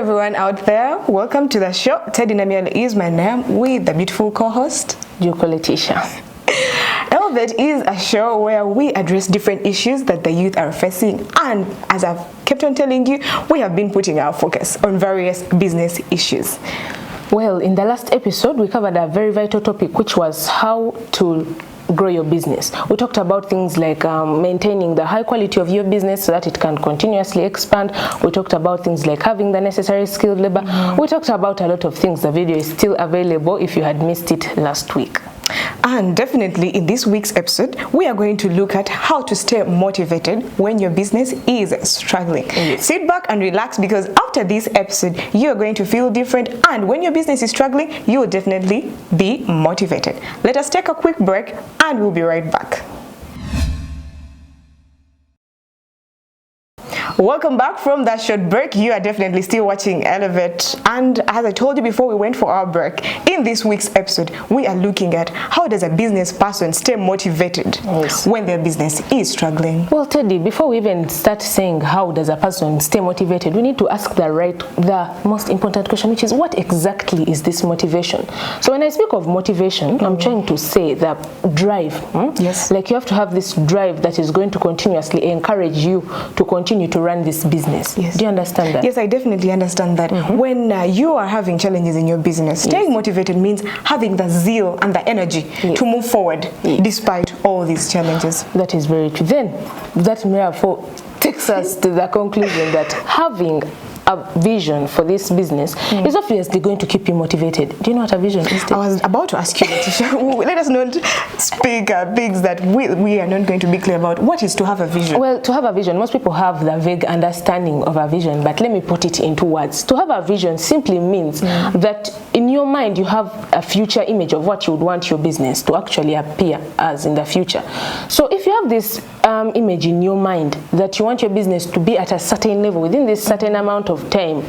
everyone out there, welcome to the show. Teddy Namiel is my name with the beautiful co-host Juko Letitia. Elevate is a show where we address different issues that the youth are facing, and as I've kept on telling you, we have been putting our focus on various business issues. Well, in the last episode, we covered a very vital topic, which was how to grow your business. We talked about things like maintaining the high quality of your business so that it can continuously expand. We talked about things like having the necessary skilled labor. We talked about a lot of things. The video is still available if you had missed it last week. And definitely in this week's episode, we are going to look at how to stay motivated when your business is struggling. Yes. Sit back and relax, because after this episode, you are going to feel different, and when your business is struggling, you will definitely be motivated. Let us take a quick break and we'll be right back. Welcome back from that short break. You are definitely still watching Elevate, and as I told you before we went for our break, in this week's episode we are looking at how does a business person stay motivated when their business is struggling. Well, Teddy, before we even start saying how does a person stay motivated, we need to ask the most important question, which is what exactly is this motivation? So when I speak of motivation, I'm trying to say the drive. Yes. Like you have to have this drive that is going to continuously encourage you to continue to run this business. Yes. Do you understand that? Yes, I definitely understand that. When you are having challenges in your business, staying motivated means having the zeal and the energy to move forward despite all these challenges. That is very true. Then that therefore takes us to the conclusion that having a vision for this business is obviously going to keep you motivated. Do you know what a vision is? I was about to ask you, Letitia. Let us not speak things that we are not going to be clear about. What is to have a vision? Well, to have a vision, most people have the vague understanding of a vision, but let me put it into words. To have a vision simply means that in your mind you have a future image of what you would want your business to actually appear as in the future. So if you have this image in your mind that you want your business to be at a certain level within this certain amount of time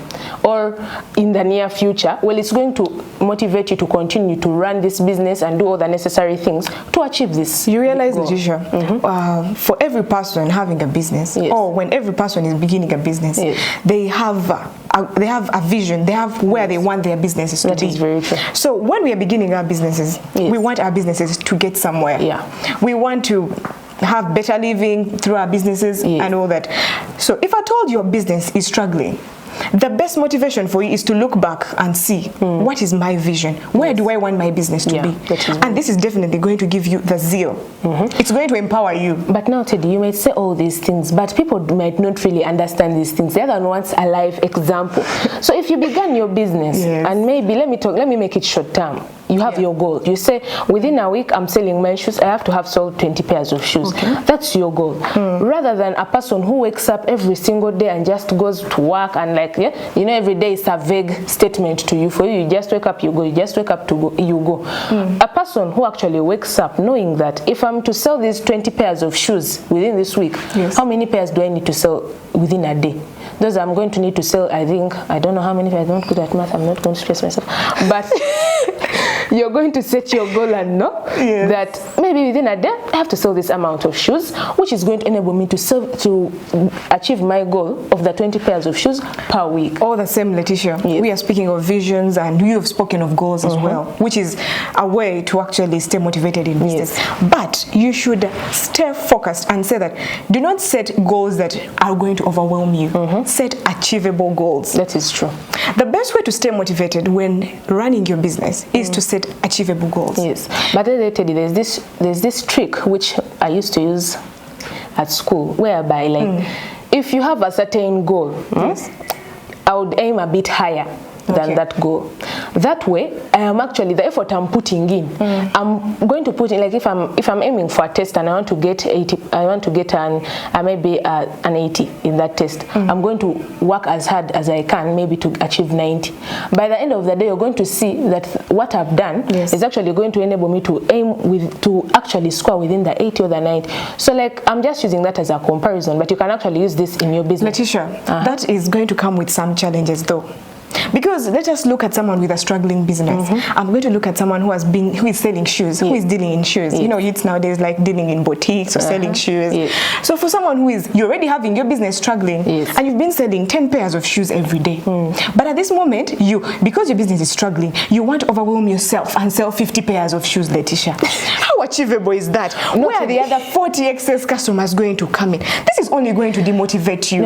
or in the near future, well, it's going to motivate you to continue to run this business and do all the necessary things to achieve this. You realize, Letitia, for every person having a business, or when every person is beginning a business, they have a vision. They have where they want their businesses to be. That is very true. So when we are beginning our businesses, we want our businesses to get somewhere. We want to have better living through our businesses and all that. So if I told your business is struggling, the best motivation for you is to look back and see what is my vision, where do I want my business to be, and this is definitely going to give you the zeal. It's going to empower you. But now, Teddy, you might say all these things, but people might not really understand these things. The other one wants a live example. So if you began your business and maybe let me make it short term. You have your goal. You say, within a week, I'm selling my shoes. I have to have sold 20 pairs of shoes. That's your goal. Rather than a person who wakes up every single day and just goes to work and every day is a vague statement to you. For you, you just wake up, you go. You just wake up, you go. A person who actually wakes up knowing that if I'm to sell these 20 pairs of shoes within this week, how many pairs do I need to sell within a day? Those I'm going to need to sell, I don't know how many pairs. I'm not good at math. I'm not going to stress myself. But you're going to set your goal and know that maybe within a day I have to sell this amount of shoes, which is going to enable me to achieve my goal of the 20 pairs of shoes per week. All the same, Letitia. We are speaking of visions, and you have spoken of goals as well, which is a way to actually stay motivated in business. But you should stay focused and say that do not set goals that are going to overwhelm you. Set achievable goals. That is true. The best way to stay motivated when running your business is to set achievable goals. Yes, but Teddy, there's this trick which I used to use at school, whereby if you have a certain goal, I would aim a bit higher than that goal. That way, I am actually the effort I'm putting in. I'm going to put in, like if I'm aiming for a test and I want to get 80, I want to get maybe an 80 in that test. I'm going to work as hard as I can, maybe to achieve 90. By the end of the day, you're going to see that what I've done is actually going to enable me to to actually score within the 80 or the 90. So I'm just using that as a comparison, but you can actually use this in your business. Letitia, that is going to come with some challenges though. Because let us look at someone with a struggling business. I'm going to look at someone who is selling shoes, who is dealing in shoes. You know, youths nowadays like dealing in boutiques or selling shoes. So for someone who is, you're already having your business struggling, and you've been selling 10 pairs of shoes every day. But at this moment, because your business is struggling, you want to overwhelm yourself and sell 50 pairs of shoes, Letitia. How achievable is that? Where are the other 40 excess customers going to come in? This is only going to demotivate you.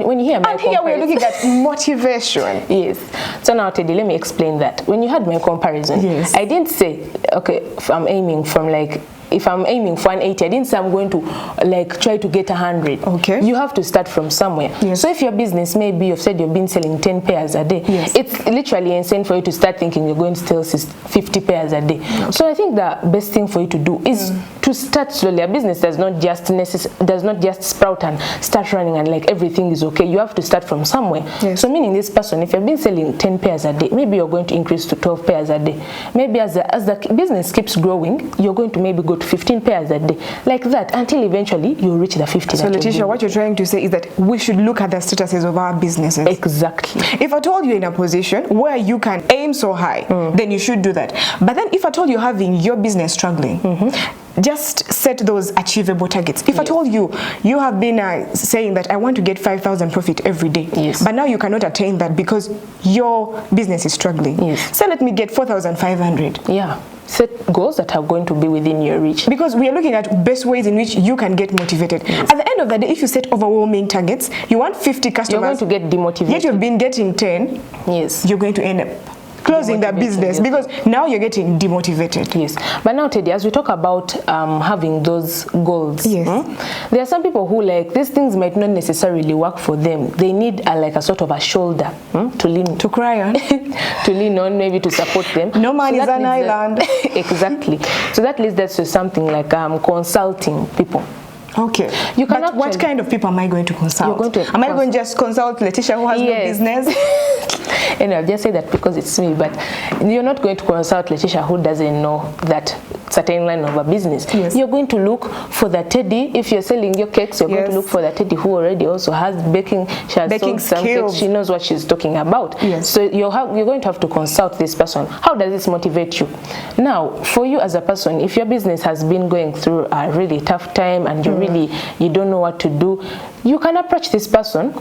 When you hear my and here we're looking at motivation. Yes. So now, Teddy, let me explain that. When you had my comparison, I didn't say, okay, if I'm aiming for 180, I didn't say I'm going to like try to get 100. Okay. You have to start from somewhere. So if your business, maybe you've said you've been selling 10 pairs a day, it's literally insane for you to start thinking you're going to sell 50 pairs a day. So I think the best thing for you to do is to start slowly. A business does not just sprout and start running and like everything is okay. You have to start from somewhere. So meaning this person, if you've been selling 10 pairs a day, maybe you're going to increase to 12 pairs a day. Maybe as the business keeps growing, you're going to maybe go to 15 pairs a day, like that, until eventually you reach the 50. So Letitia, what you're trying to say is that we should look at the statuses of our businesses. Exactly. If I told you in a position where you can aim so high, then you should do that. But then if I told you having your business struggling, just set those achievable targets. If I told you, you have been saying that I want to get 5,000 profit every day, but now you cannot attain that because your business is struggling. So let me get 4,500. Set goals that are going to be within your reach. Because we are looking at best ways in which you can get motivated. At the end of the day, if you set overwhelming targets, you want 50 customers. You're going to get demotivated. Yet you've been getting 10. You're going to end up closing the business because now you're getting demotivated. But now, Teddy, as we talk about having those goals, there are some people who like these things might not necessarily work for them. They need like a sort of a shoulder to lean, to cry on, to lean on, maybe to support them. No man is an island. Exactly. So that leads us to something like consulting people. Okay. You can. But what kind of people am I going to consult? Am I going to just consult Letitia who has no business? And I'll just say that because it's me, but you're not going to consult Letitia who doesn't know that certain line of a business. You're going to look for the Teddy. If you're selling your cakes, you're going to look for the Teddy who already also has baking. She has sold some cakes. She knows what she's talking about. So you're going to have to consult this person. How does this motivate you? Now, for you as a person, if your business has been going through a really tough time and you don't know what to do, you can approach this person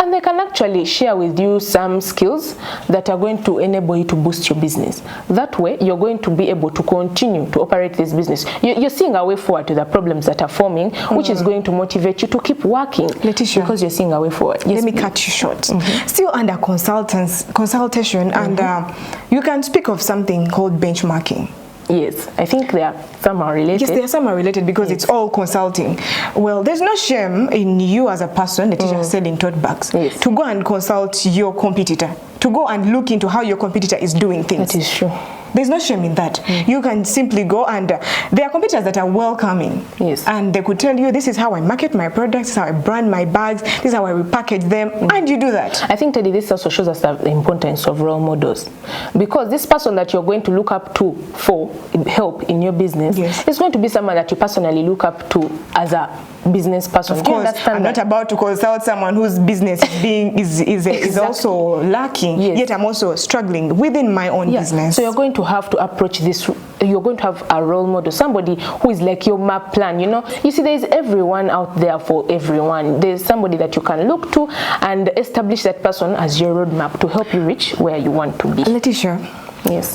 and they can actually share with you some skills that are going to enable you to boost your business. That way, you're going to be able to continue to operate this business. You're seeing a way forward to the problems that are forming, which is going to motivate you to keep working. Letitia, because you're seeing a way forward. Let me cut you short. Still under consultation, and you can speak of something called benchmarking. Yes, I think they are somehow related. Yes, they are somehow related because it's all consulting. Well, there's no shame in you as a person that is selling tote bags to go and consult your competitor, to go and look into how your competitor is doing things. That is true. There's no shame in that. You can simply go and there are competitors that are welcoming. And they could tell you, this is how I market my products, this is how I brand my bags, this is how I repackage them, and you do that. I think, Teddy, this also shows us the importance of role models. Because this person that you're going to look up to for help in your business is going to be someone that you personally look up to as a business person. Of course, I'm not about to consult someone whose business is also lacking, yet I'm also struggling within my own business. So you're going to have to approach this, you're going to have a role model, somebody who is like your map plan, You see, there's everyone out there for everyone. There's somebody that you can look to and establish that person as your roadmap to help you reach where you want to be. Letitia,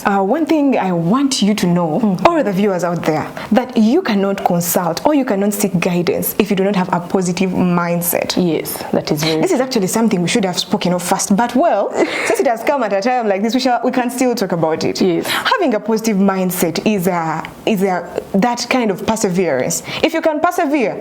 one thing I want you to know, or the viewers out there, that you cannot consult or you cannot seek guidance if you do not have a positive mindset. Yes, that is very. This is actually something we should have spoken of first, but well, since it has come at a time like this, we can still talk about it. Having a positive mindset is that kind of perseverance. If you can persevere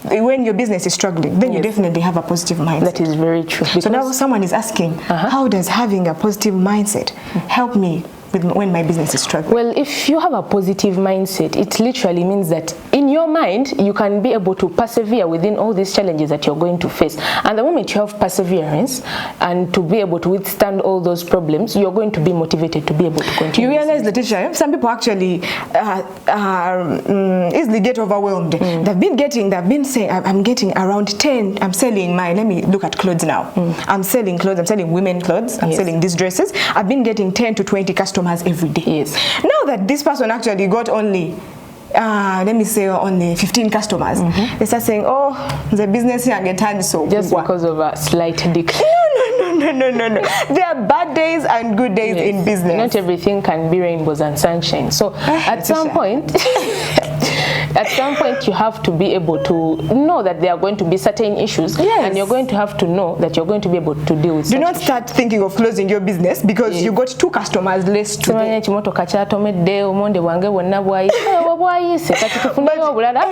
when your business is struggling, then you definitely have a positive mindset. That is very true. So now someone is asking, how does having a positive mindset help me when my business is struggling? Well, if you have a positive mindset, it literally means that in your mind, you can be able to persevere within all these challenges that you're going to face. And the moment you have perseverance and to be able to withstand all those problems, you're going to be motivated to be able to continue. You realize, Letitia, some people actually easily get overwhelmed. They've been saying, I'm getting around 10, I'm selling let me look at clothes now. I'm selling clothes, I'm selling women clothes, I'm selling these dresses. I've been getting 10 to 20 customers every day. Yes. Now that this person actually got only let me say only 15 customers, they start saying, oh, the business here get turned so just because of a slight decline. No. There are bad days and good days in business. Not everything can be rainbows and sunshine. So at some point you have to be able to know that there are going to be certain issues, and you're going to have to know that you're going to be able to deal with. Do not start thinking of closing your business because you got 2 customers less today.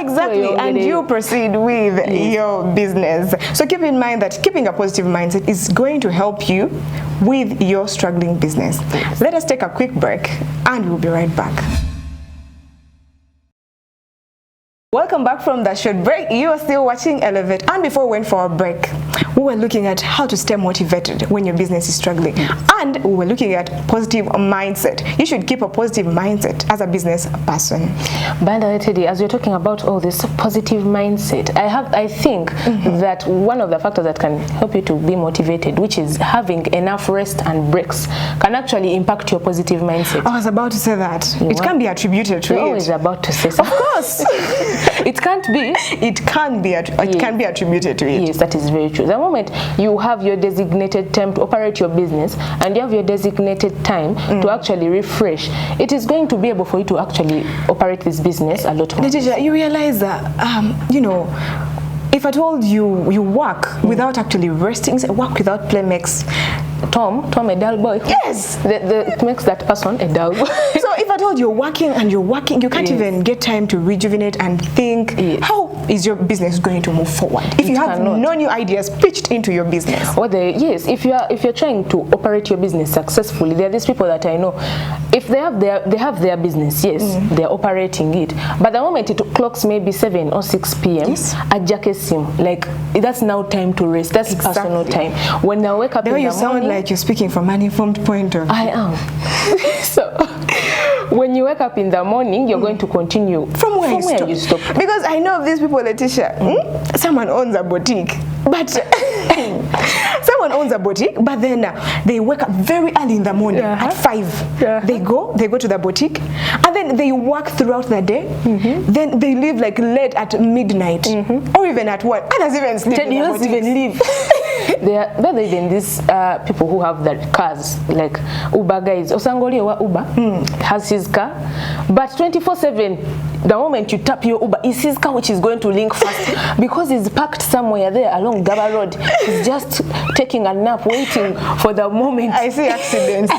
Exactly, and you proceed with your business. So keep in mind that keeping a positive mindset is going to help you with your struggling business. Let us take a quick break and we'll be right back. Welcome back from that short break. You are still watching Elevate, and before we went for our break, we were looking at how to stay motivated when your business is struggling, and we were looking at positive mindset. You should keep a positive mindset as a business person. By the way, Teddy, as you're talking about all this positive mindset, I think that one of the factors that can help you to be motivated, which is having enough rest and breaks, can actually impact your positive mindset. I was about to say that. It can be attributed to it. You're always about to say something. Of course. It can't be. It can be attributed to it. Yes, that is very true. The moment you have your designated time to operate your business and you have your designated time to actually refresh, it is going to be able for you to actually operate this business a lot more. Letitia, you realize that, if I told you you work without actually resting, work without play makes Tom a dull boy. Yes. It makes that person a dull boy. So if I told you're working, you can't even get time to rejuvenate and think, how is your business going to move forward? If you have no new ideas pitched into your business. If you're trying to operate your business successfully, there are these people that I know. If they have their business, they're operating it. But the moment it clocks maybe 7 or 6 p.m., like that's now time to rest. That's personal time. When I wake up in the morning, sound like you're speaking from an informed point of view. I am. So when you wake up in the morning, you're going to continue from where you stop. Because I know of these people, Letitia. Someone owns a boutique, but but then they wake up very early in the morning at 5. They go to the boutique, and then they work throughout the day. Then they leave like late at midnight, or even at 1. Others even sleep. You don't even leave. There are even these people who have their cars, like Uber guys. Osangoli wa Uber has his car, but 24/7, the moment you tap your Uber, it's his car which is going to link first because he's parked somewhere there along Gaba Road. He's just taking a nap, waiting for the moment. I see accidents.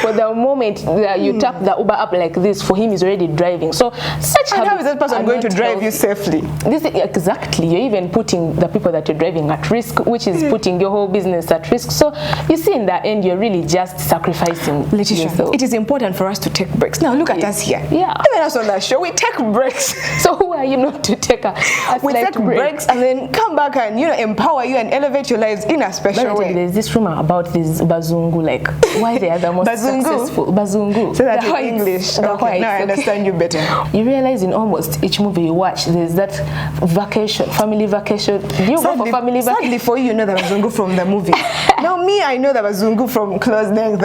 For the moment that you tap the Uber up like this, for him is already driving. So such and how is that person going to drive you safely? Exactly. You're even putting the people that you're driving at risk, which is putting your whole business at risk. So you see, in the end, you're really just sacrificing yourself. It is important for us to take breaks. Now look at us here. Yeah. Even us on that show, we take breaks. So who are you not to take a we take breaks and then come back and empower you and elevate your lives in a special way. There's this rumor about this Bazungu, like why they are the most successful. Bazungu. Say that in English. Okay, now I understand you better. You realize in almost each movie you watch, there's that vacation, family vacation. You go for family vacation. Sadly for you know the Bazungu from the movie. Now me, I know the Bazungu from Close Names.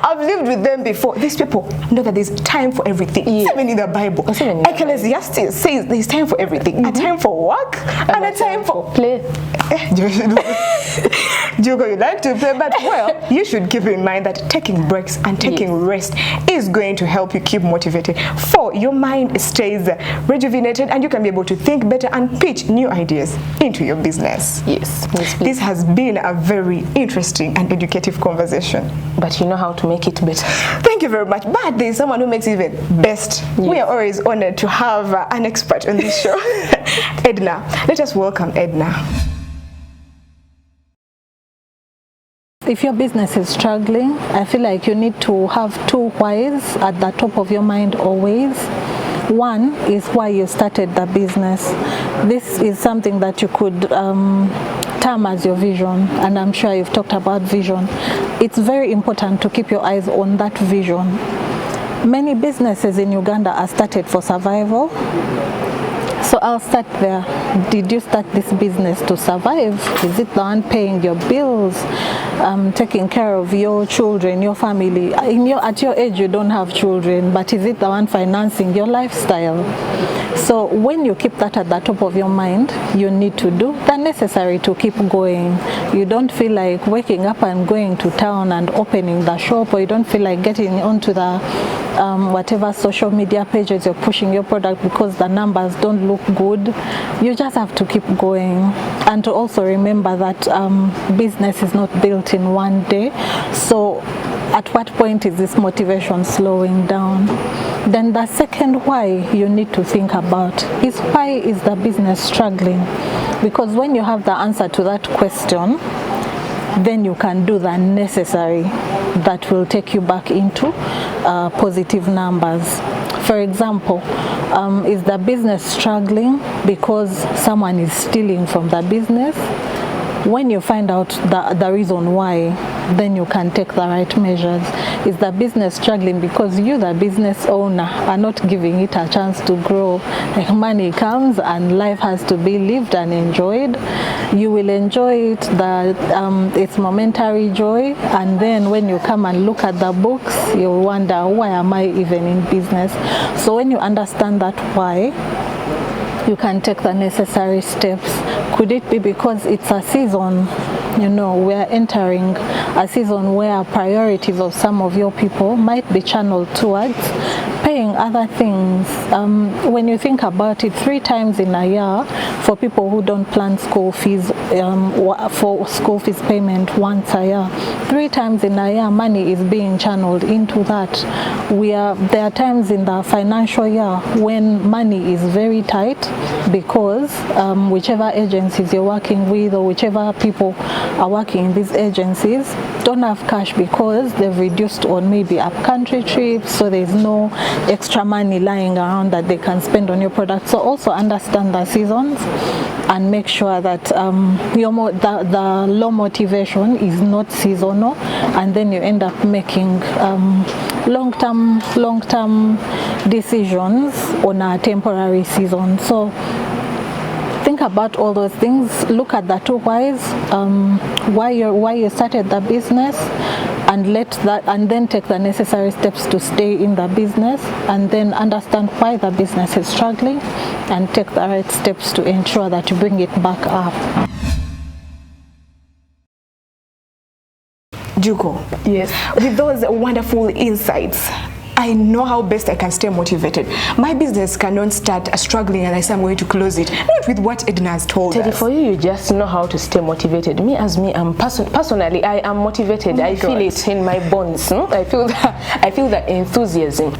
I've lived with them before. These people know that there's time for everything. Even in the Bible. Ecclesiastes says there's time for everything. A time for work and a time for play. Joko, you like to play, but well, you should keep in mind that taking breaks and taking rest is going to help you keep motivated. For your mind stays rejuvenated and you can be able to think better and pitch new ideas into your business. Yes. This has been a very interesting and educative conversation. But you know how to make it better. Thank you very much. But there's someone who makes it even best. Yes. We are always honored to have an expert on this show, Edna. Let us welcome Edna. If your business is struggling, I feel like you need to have 2 whys at the top of your mind always. One is why you started the business. This is something that you could term as your vision, and I'm sure you've talked about vision. It's very important to keep your eyes on that vision. Many businesses in Uganda are started for survival. So I'll start there. Did you start this business to survive? Is it the one paying your bills, taking care of your children, your family? At your age, you don't have children, but is it the one financing your lifestyle? So when you keep that at the top of your mind, you need to do the necessary to keep going. You don't feel like waking up and going to town and opening the shop, or you don't feel like getting onto the whatever social media pages you're pushing your product because the numbers don't look good. You just have to keep going, and to also remember that business is not built in one day. So at what point is this motivation slowing down? Then the second why you need to think about is, why is the business struggling? Because when you have the answer to that question, then you can do the necessary that will take you back into positive numbers. For example, is the business struggling because someone is stealing from the business? When you find out the reason why, then you can take the right measures. Is the business struggling because you, the business owner, are not giving it a chance to grow? Like, money comes and life has to be lived and enjoyed. You will enjoy it, it's momentary joy, and then when you come and look at the books, you'll wonder, why am I even in business? So when you understand that why, you can take the necessary steps. Could it be because it's a season? You know, we're entering a season where priorities of some of your people might be channeled towards paying other things. When you think about it, 3 times in a year, for people who don't plan school fees, for school fees payment once a year, 3 times in a year, money is being channeled into that. There are times in the financial year when money is very tight because whichever agencies you're working with, or whichever people are working in these agencies, don't have cash because they've reduced on maybe up-country trips, so there's no extra money lying around that they can spend on your product. So also understand the seasons and make sure that the low motivation is not seasonal, and then you end up making long-term decisions on a temporary season. So think about all those things. Look at the 2 whys, why you started the business, and then take the necessary steps to stay in the business, and then understand why the business is struggling, and take the right steps to ensure that you bring it back up. Juko, yes, with those wonderful insights, I know how best I can stay motivated. My business cannot start struggling and I say I'm going to close it. Not with what Edna has told us. For you just know how to stay motivated. Me, I'm personally, I am motivated. I feel it in my bones. I feel that enthusiasm.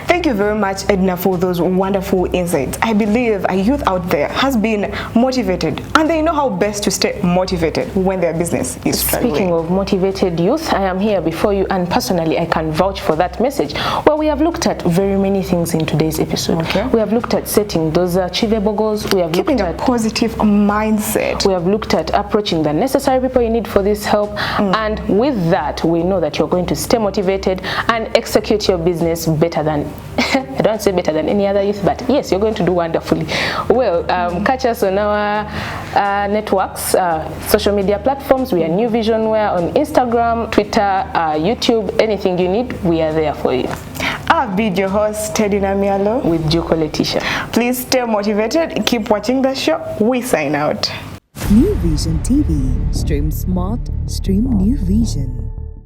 Thank you very much, Edna, for those wonderful insights. I believe a youth out there has been motivated, and they know how best to stay motivated when their business is struggling. Speaking of motivated youth, I am here before you, and personally I can vouch for that message. Well, we have looked at very many things in today's episode. Okay. We have looked at setting those achievable goals. We have keeping looked at a positive mindset. We have looked at approaching the necessary people you need for this help. And with that, we know that you're going to stay motivated and execute your business better than, I don't say better than any other youth, but yes, you're going to do wonderfully. Well, catch us on our networks, social media platforms. We are New Vision. We're on Instagram, Twitter, YouTube. Anything you need, we are there for you. I've been your host, Teddy Namialo, with Juko Letitia. Please stay motivated. Keep watching the show. We sign out. New Vision TV. Stream smart, stream New Vision.